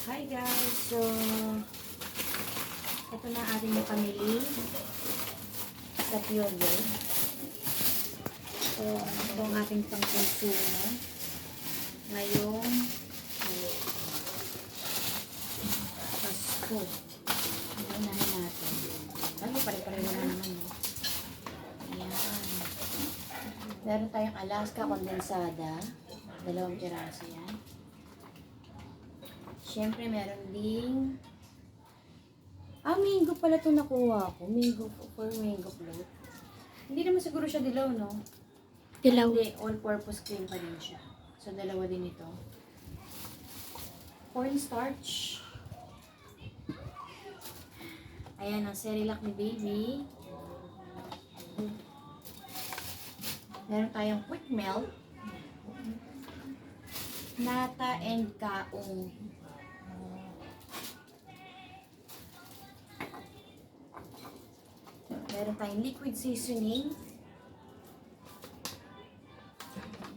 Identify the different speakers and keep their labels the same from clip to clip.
Speaker 1: Hi guys! So, ito na ating napamili sa Pure Gold. So, ito ang ating pang-consumo ngayong Pasko. Unahin natin. Ay, pare-pareho na naman. Ayan. Meron tayong Alaska kondensada. 2 piraso yan. Siyempre, meron ding mango pala ito nakuha ko. Mango for mango float. Hindi naman siguro siya dilaw, no?
Speaker 2: Dilaw.
Speaker 1: Hindi, all-purpose cream pa din siya. So, 2 din ito. Cornstarch. Ayan, ang Cerelac ni Baby. Meron tayong quick melt. Nata and kaong. Meron tayong liquid seasoning.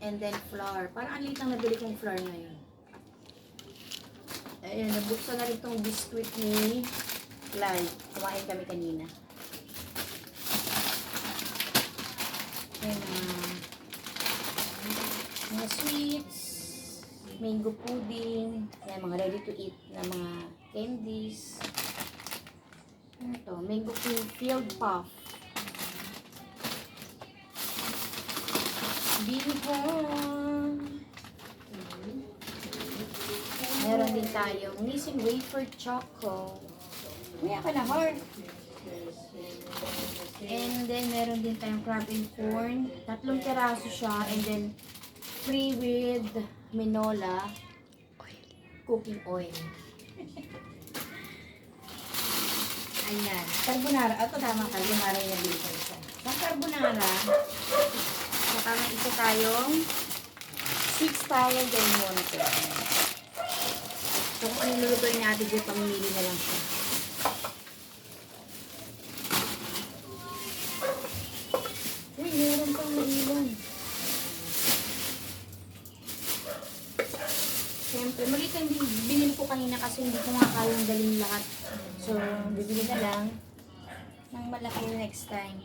Speaker 1: And then flour. Parang ang liit ang nabili kong flour ngayon. Ayan, nabuksan na rin itong biscuit ni Clyde. Kumain kami kanina. Ayan, mga sweets, mango pudding, ayan, mga ready to eat na mga candies. Ano to? Mango filled puff. Bihon. Meron din tayong Nissin wafer choco. May ka na heart. And then meron din tayong crab and corn. 3 piraso siya. And then free with Minola cooking oil. Ayan. Carbonara. Ito tama, carbonara yung nabili ko isa. Sa carbonara, saka may isa tayong sweet style del monte. So kung ano nilulutuin natin dito, pamimili na lang siya. Uy, meron pang naiwan. Siyempre, maliit ang binili ko kanina kasi hindi ko nga kayang galing lahat. So, bibili na lang ng malaki next time.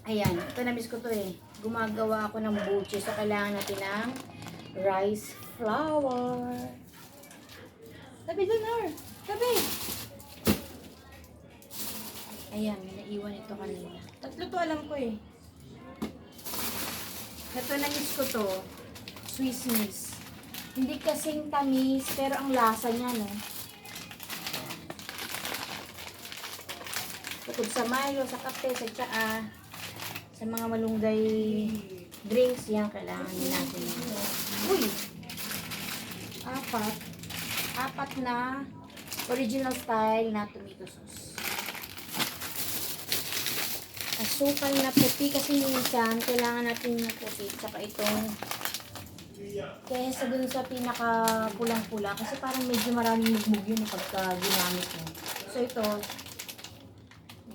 Speaker 1: Ayan, ito na-miss ko to eh. Gumagawa ako ng buche. So, kailangan natin ng rice flour. Tabi doon, Nor. Tabi. Ayan, may naiwan ito kanina. 3 to alam ko eh. Ito na-miss ko to. Swiss Miss. Hindi kasing tamis, pero ang lasa niya, no? Bukod sa Milo, sa kape, sa tsaa, sa mga malunggay drinks, yan, kailangan din natin. Uy! 4 na original style na tomato sauce. Asukal na puti kasi minsan kailangan natin yung puti, saka itong kaysa dun sa pinaka pulang-pula kasi parang medyo maraming mugmug yun pagka ginamit mo. So ito,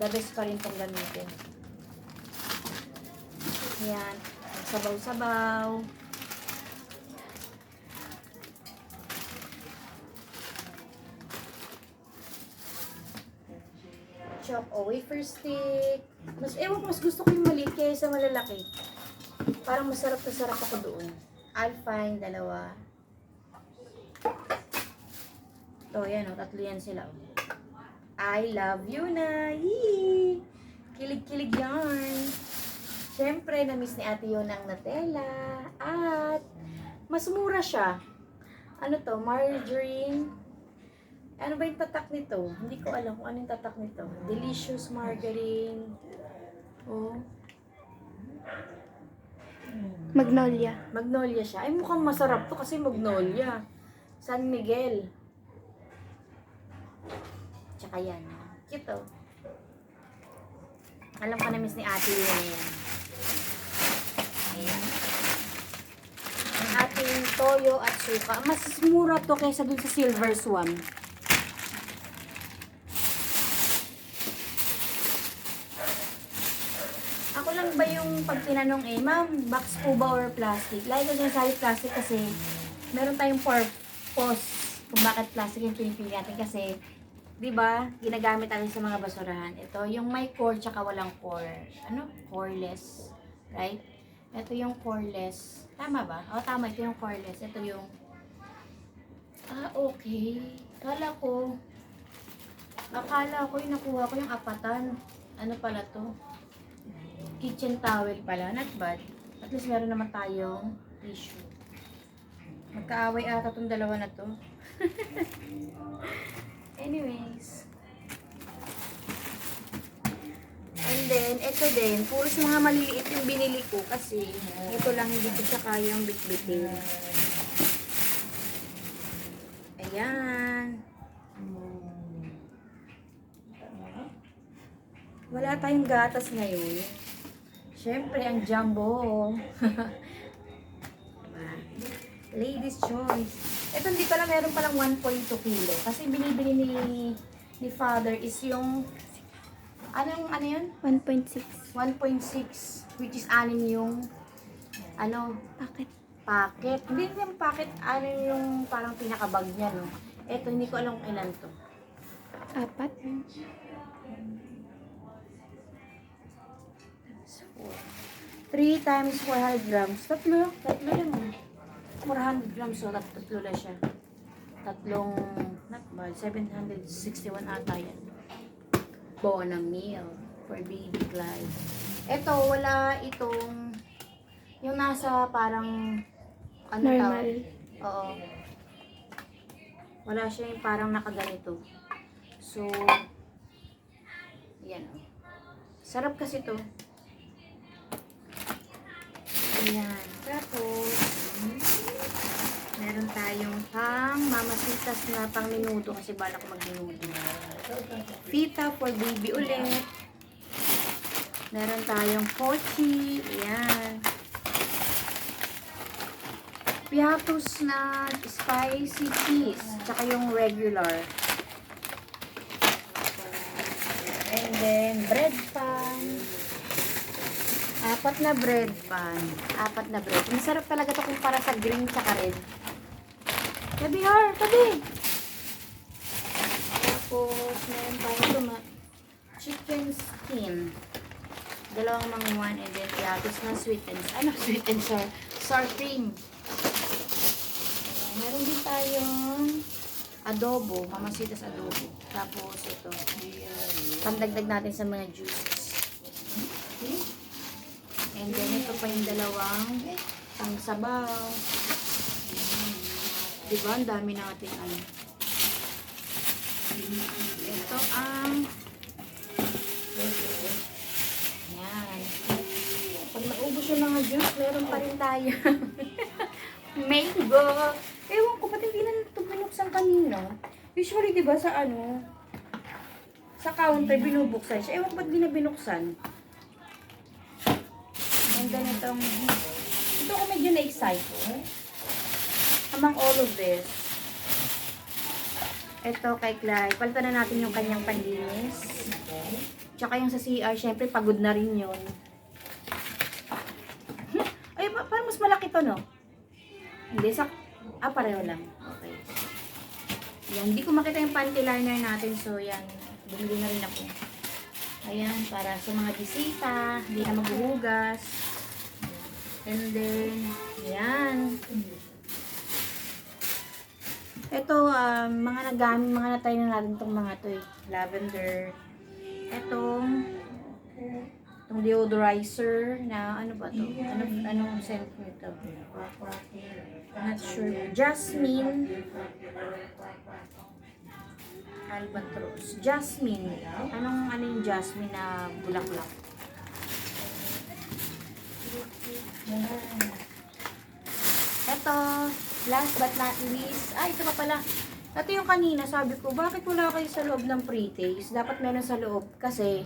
Speaker 1: the best pa rin pang gamitin. Ayan, sabaw-sabaw. Chop o wafer stick. Mas gusto ko yung maliit kaysa malalaki. Parang masarap na sarap ako doon. Alpine, 2. So, yan o. 3 yan sila. I love you na. Yee! Kilig-kilig yarn. Siyempre, na-miss ni Ate Yon ang Nutella. At, mas mura siya. Ano to? Margarine. Ano ba yung tatak nito? Hindi ko alam kung ano yung tatak nito. Delicious margarine. Oh.
Speaker 2: Magnolia.
Speaker 1: Magnolia siya. Ay, mukhang masarap to kasi Magnolia. San Miguel. Tsaka yan. Cute oh. Alam ko na-miss ni Ate yun yan. Ayan. Ang ating toyo at suka. Mas mura to kaysa dun sa Silver Swan. Ako lang ba yung pag tinanong ma'am, box po ba or plastic? Lagi ko sinasabi plastic kasi meron tayong i-expose kung bakit plastic yung pinipili natin kasi, di ba, ginagamit natin sa mga basurahan. Ito, yung may core tsaka walang core. Ano? Coreless. Right? Ito yung coreless. Tama ba? O, tama. Ito yung coreless. Ito yung... okay. Akala ko yung nakuha ko yung apatan. Ano pala to? Kitchen towel pala. Not bad. At least meron naman tayong tissue. Magkaaway ata tong dalawa na to. Anyways. And then, ito din. Puro sa mga maliliit yung binili ko kasi ito lang hindi ko siya kayang bitbitin. Ayan. Wala tayong gatas ngayon. Siyempre, ang jumbo. Ladies' choice. Ito hindi pala, meron palang 1.2 kilo. Kasi binibili ni father is yung, ano yun?
Speaker 2: 1.6.
Speaker 1: 1.6, which is 6 yung,
Speaker 2: Bakit?
Speaker 1: packet. Hindi yung packet, 6 yung parang pinakabag niya, no? Ito, hindi ko alam kung ilan to.
Speaker 2: 4?
Speaker 1: 3 times 400 grams. Tatlo lang. 400 grams, so tatlo lang siya. Tatlong, not bad, 761 ata yan. Bona meal for baby Clyde. Ito, wala itong, yung nasa parang,
Speaker 2: Normal.
Speaker 1: Oo. Wala siya yung parang nakaganito. So, yan. Sarap kasi to. Ayan. Tapos, meron tayong pang mamasitas na pang minuto kasi bala ko mag-minuto. Pita for baby ulit. Meron tayong pochi. Ayan. Piatos na spicy cheese. Tsaka yung regular. And then, bread pan. 4 na bread pan. 4 na bread. Masarap talaga to kumpara sa green tsaka red. Tabi, tabi! Tapos, meron tayong chicken skin. 2 manguan and then piatos na sweet and sour cream. Meron din tayong adobo, mamasitas adobo. Tapos ito, pandagdag natin sa mga juices. And then ito pa yung 2 pang sabaw. Diba? Ang dami natin Ito ang yan. Pag naubos yung mga juice, meron pa rin tayo. Mango. Ewan ko, ba't hindi na ito binuksan kanina? Usually, diba, sa counter, binubuksan siya. Ewan ko, ba't hindi na binuksan? And then, ito ko medyo na-excite. Among all of this, ito kay Clyde, palitan na natin yung kanyang panlinis. Tsaka yung sa CR, syempre, pagod na rin yun. Ay, parang mas malaki to, no? Hindi, pareho lang. Okay. Yan, hindi ko makita yung panty liner natin. So, yan. Bumili na rin ako. Ayan, para sa mga bisita. Hindi na maghuhugas. And then, yan. Ito, mga natry na natin itong mga to eh. Lavender. Itong deodorizer na, ano ba to? Anong scent nito? Not sure. Jasmine. Albatros. Jasmine. Ano yung jasmine na bulaklak? Ito, last but not least, ito pa pala. Ito yung kanina, sabi ko, bakit wala kayo sa loob ng pre-taste? Dapat meron sa loob kasi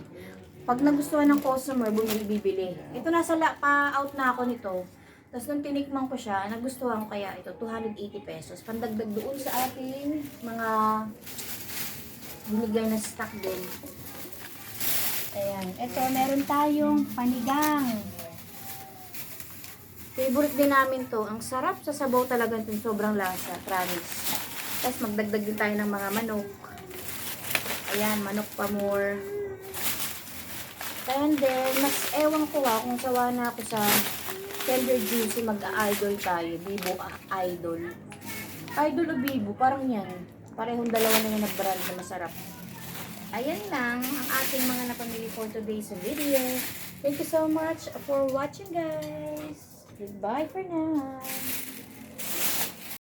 Speaker 1: pag nagustuhan ng customer, bumibili. Ito pa-out na ako nito. Tapos nung tinikman ko siya, nagustuhan ko kaya ito, 280 pesos. Pandagdag doon sa ating mga binigay na stock din. Ayan. Ito, meron tayong panigang. Favorite din namin to. Ang sarap sa sabaw talaga itong sobrang lasa. Promise. Tapos magdagdag din tayo ng mga manok. Ayan, manok pa more. And then, mas ewan ko kung sawa na ako sa tender juicy, mag-idol tayo. Bibo idol. Idol o bibo, parang yan. Parehong dalawa na yung nag-brand na masarap. Ayan lang ang ating mga napamili for today's video. Thank you so much for watching, guys. Goodbye for now.